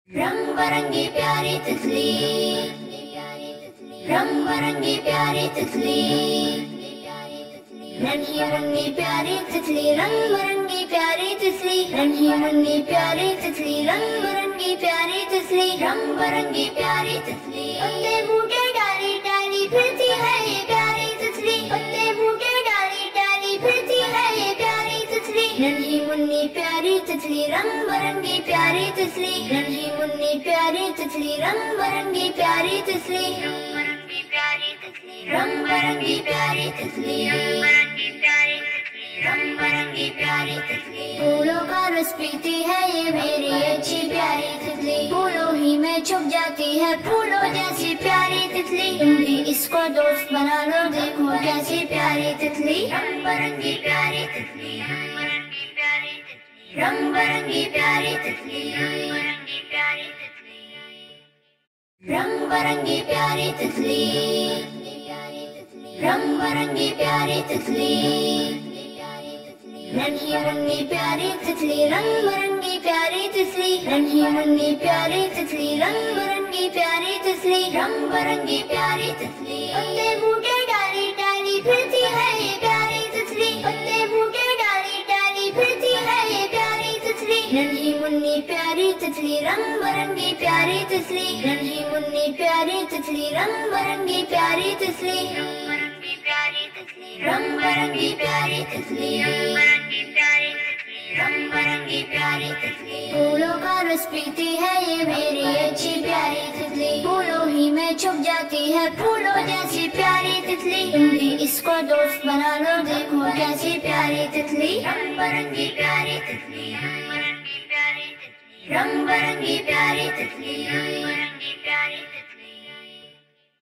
रंग बरंगी प्यारी तितली, रंग बरंगी प्यारी तितली, नन्ही मुन्नी प्यारी तितली, रंग बरंगी प्यारी तितली, नन्ही मुन्नी प्यारी तितली, रंग बरंगी प्यारी तितली, रंग बरंगी प्यारी तितली। पत्ते बूटे डाली डाली फिरती है ये प्यारी तितली, पत्ते बूटे डाली डाली फिरती है ये प्यारी तितली, नन्ही मुन्नी प्यारी तितली, रंग बरंगी प्यारी तितली, नन्ही मुन्नी प्यारी तितली, रंग बरंगी प्यारी तितली, रंग बरंगी प्यारी तितली, रंग बरंगी प्यारी तितली, रंग बरंगी प्यारी तितली, रंग बरंगी प्यारी तितली। फूलों का रस पीती है ये मेरी अच्छी प्यारी तितली, फूलों ही में छुप जाती है फूलों जैसी प्यारी तितली। तुम भी इसको दोस्त बना लो, देखो कैसी प्यारी तितली, रंग बरंगी प्यारी तितली, रंग बरंगी प्यारी तितली, रंग बरंगी प्यारी तितली, रंग बरंगी प्यारी तितली, रंग बरंगी प्यारी तितली, रंग बरंगी प्यारी तितली, नन्ही मुन्नी प्यारी तितली, रंग बरंगी प्यारी तितली, नन्ही मुन्नी प्यारी तितली, रंग बरंगी प्यारी तितली, रंग बरंगी प्यारी तितली। पत्ते बूटे डाली डाली फिरती है ये प्यारी तितली, पत्ते बूटे डाली डाली फिरती है ये प्यारी तितली, नन्ही मुन्नी प्यारी तितली, रंग बरंगी प्यारी तितली, नन्ही मुन्नी प्यारी तितली, रंग बरंगी प्यारी तितली, रंग बरंगी प्यारी तितली, रंग बरंगी प्यारी तितली, रंग बरंगी प्यारी तितली, रंग बरंगी प्यारी तितली। फूलों का रस पीती है ये मेरी अच्छी प्यारी तितली, फूलों ही में छुप जाती है फूलों जैसी प्यारी तितली। तुम भी इसको दोस्त बना लो, देखो कैसी प्यारी तितली, रंग बरंगी प्यारी तितली, रंग बरंगी प्यारी तितली, रंग बरंगी प्यारी तितली।